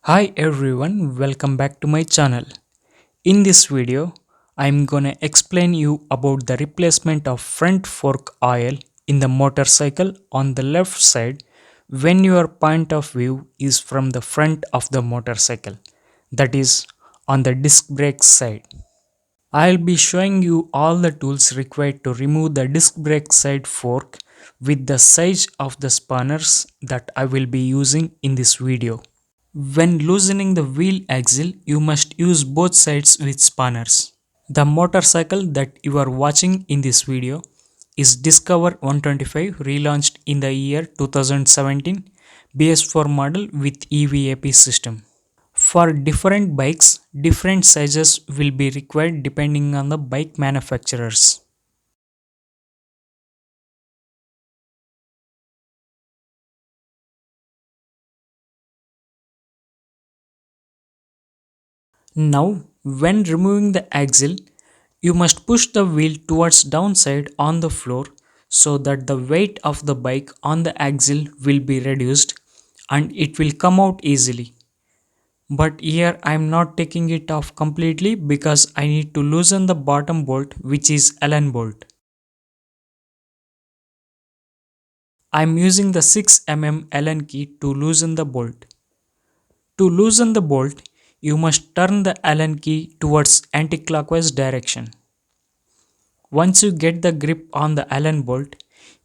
Hi everyone, welcome back to my channel. In this video, I'm gonna explain you about the replacement of front fork oil in the motorcycle on the left side when your point of view is from the front of the motorcycle, that is on the disc brake side. I'll be showing you all the tools required to remove the disc brake side fork with the size of the spanners that I will be using in this video. When loosening the wheel axle, you must use both sides with spanners. The motorcycle that you are watching in this video is Discover 125 relaunched in the year 2017 BS4 model with EVAP system. For different bikes, different sizes will be required depending on the bike manufacturers. Now, when removing the axle, you must push the wheel towards downside on the floor so that the weight of the bike on the axle will be reduced and it will come out easily. But here I am not taking it off completely because I need to loosen the bottom bolt, which is Allen bolt. I am using the 6 mm Allen key to loosen the bolt. To loosen the bolt, you must turn the Allen key towards anti-clockwise direction. Once you get the grip on the Allen bolt,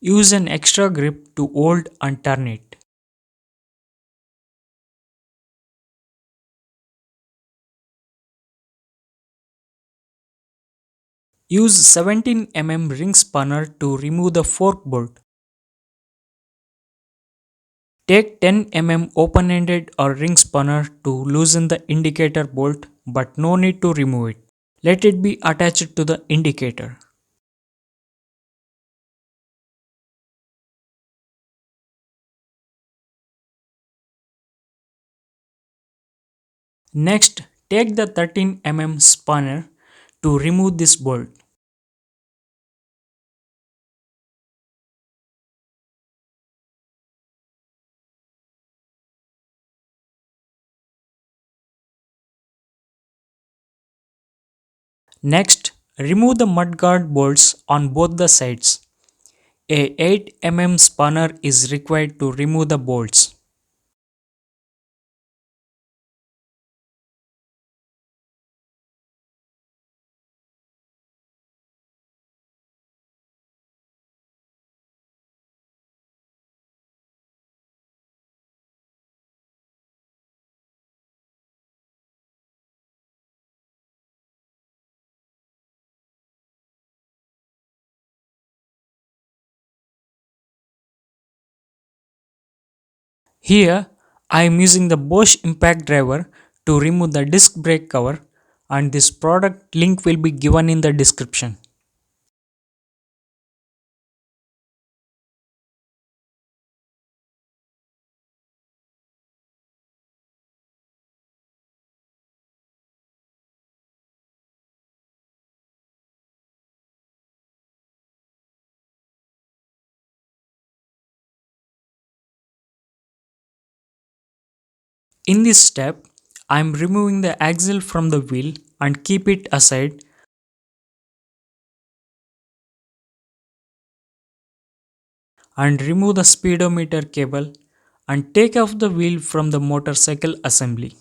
use an extra grip to hold and turn it. Use 17 mm ring spanner to remove the fork bolt. Take 10 mm open-ended or ring spanner to loosen the indicator bolt, but no need to remove it. Let it be attached to the indicator. Next, take the 13 mm spanner to remove this bolt. Next, remove the mudguard bolts on both the sides. A 8 mm spanner is required to remove the bolts. Here, I am using the Bosch impact driver to remove the disc brake cover, and this product link will be given in the description. In this step, I am removing the axle from the wheel and keep it aside, and remove the speedometer cable and take off the wheel from the motorcycle assembly.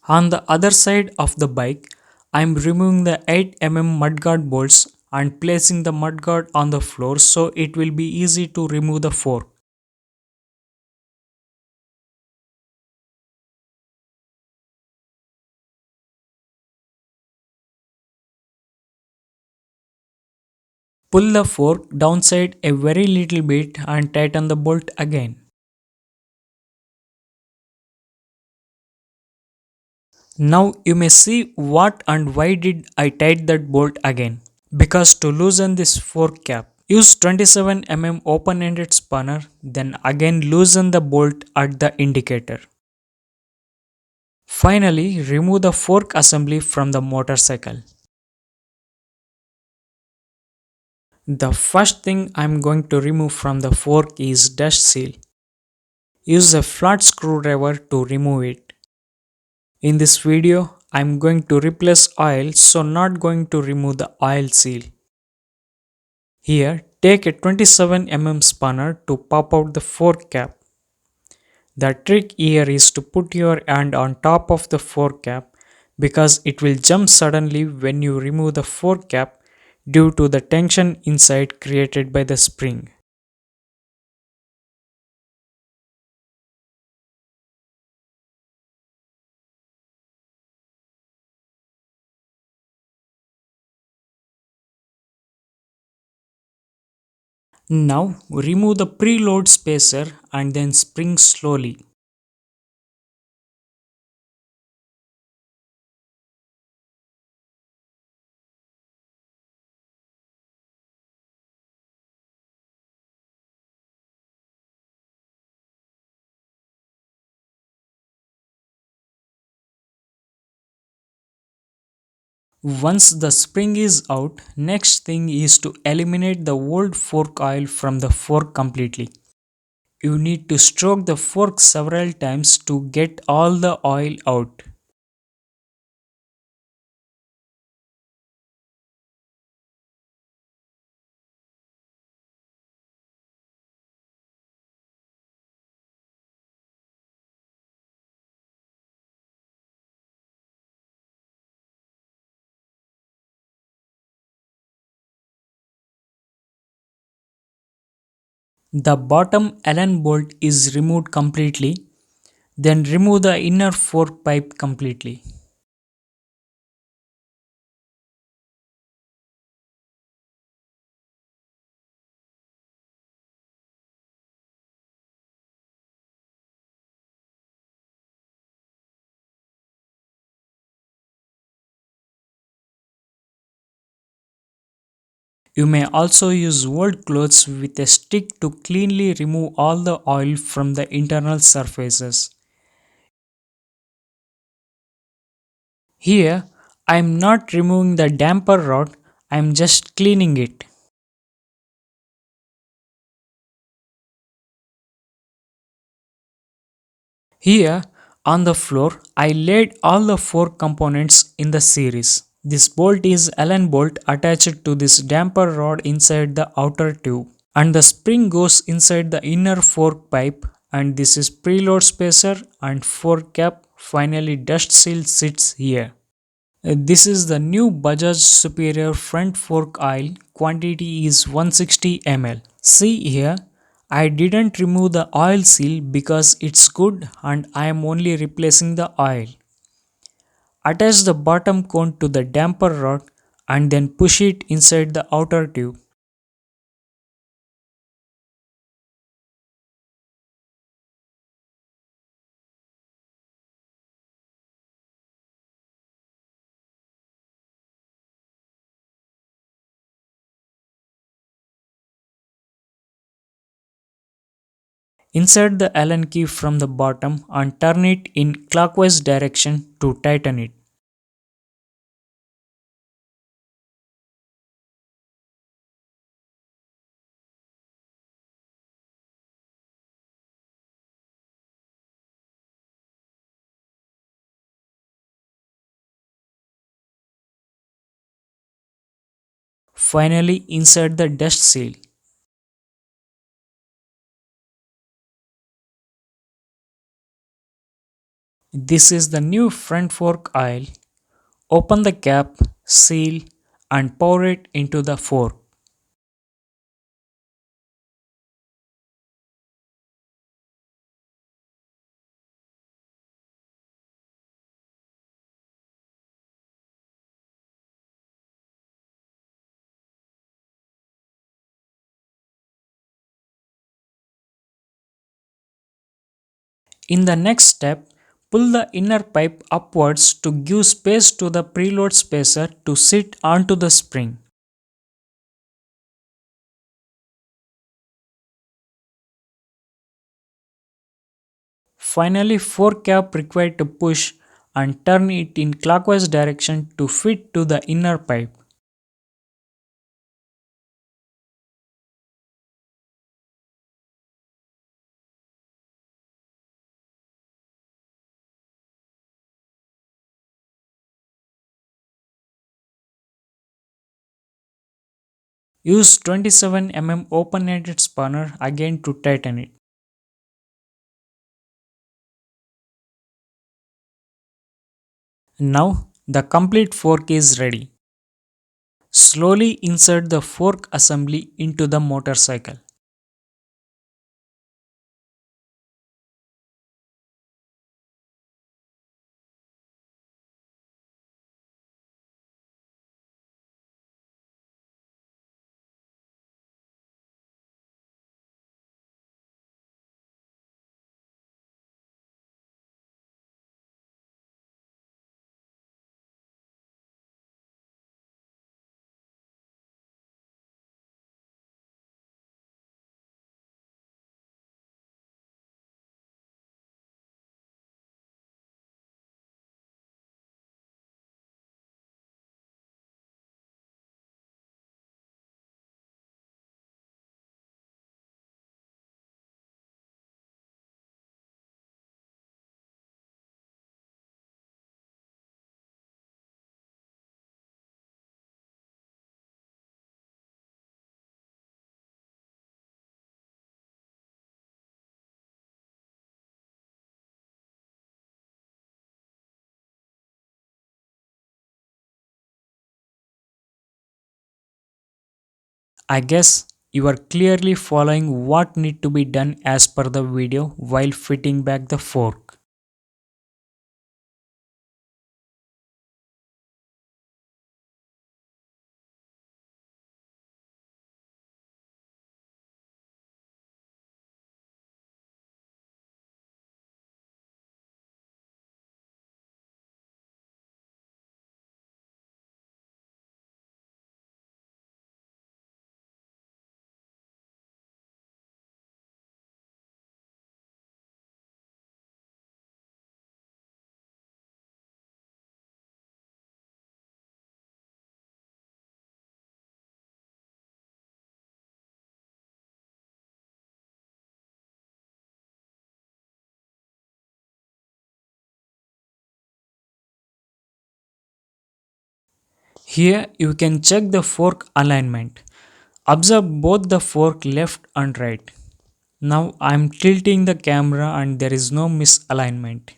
On the other side of the bike, I am removing the 8 mm mudguard bolts and placing the mudguard on the floor so it will be easy to remove the fork. Pull the fork downside a very little bit and tighten the bolt again. Now you may see what and why did I tighten that bolt again. Because to loosen this fork cap, use 27 mm open-ended spanner, then again loosen the bolt at the indicator. Finally, remove the fork assembly from the motorcycle. The first thing I am going to remove from the fork is dust seal. Use a flat screwdriver to remove it. In this video, I'm going to replace oil, so not going to remove the oil seal. Here, take a 27 mm spanner to pop out the fork cap. The trick here is to put your hand on top of the fork cap because it will jump suddenly when you remove the fork cap due to the tension inside created by the spring. Now remove the preload spacer and then spring slowly. Once the spring is out, next thing is to eliminate the old fork oil from the fork completely. You need to stroke the fork several times to get all the oil out. The bottom Allen bolt is removed completely, then remove the inner fork pipe completely. You may also use old clothes with a stick to cleanly remove all the oil from the internal surfaces. Here, I am not removing the damper rod, I am just cleaning it. Here, on the floor, I laid all the four components in the series. This bolt is Allen bolt attached to this damper rod inside the outer tube, and the spring goes inside the inner fork pipe, and this is preload spacer and fork cap. Finally, dust seal sits here. This is the new Bajaj Superior front fork oil. Quantity is 160 ml. See here, I didn't remove the oil seal because it's good and I am only replacing the oil. Attach the bottom cone to the damper rod and then push it inside the outer tube. Insert the Allen key from the bottom and turn it in clockwise direction to tighten it. Finally, insert the dust seal. This is the new front fork oil. Open the cap, seal, and pour it into the fork. In the next step, pull the inner pipe upwards to give space to the preload spacer to sit onto the spring. Finally, fork cap required to push and turn it in clockwise direction to fit to the inner pipe. Use 27 mm open-ended spanner again to tighten it. Now the complete fork is ready. Slowly insert the fork assembly into the motorcycle. I guess you are clearly following what need to be done as per the video while fitting back the fork. Here you can check the fork alignment. Observe both the fork left and right. Now I am tilting the camera and there is no misalignment.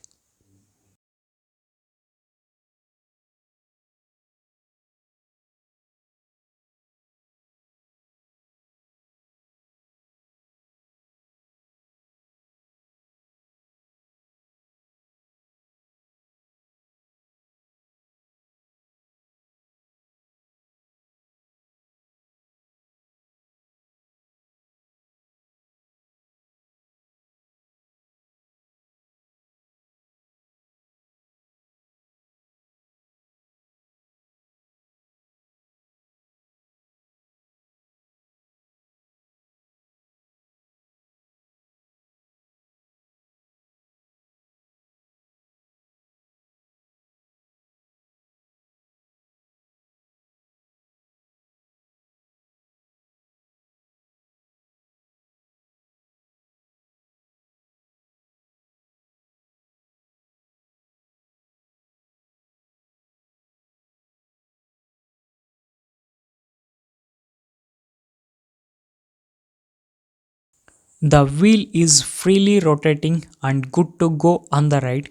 The wheel is freely rotating and good to go on the ride.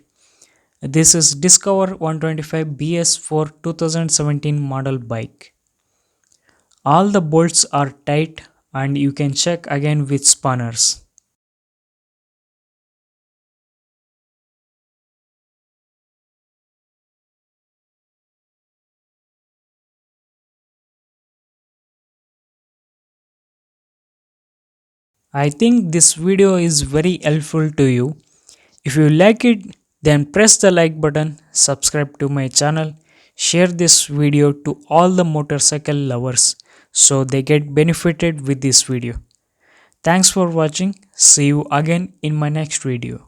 This is Discover 125 BS for 2017 model bike. All the bolts are tight and you can check again with spanners. I think this video is very helpful to you. If you like it, then press the like button, subscribe to my channel, share this video to all the motorcycle lovers so they get benefited with this video. Thanks for watching. See you again in my next video.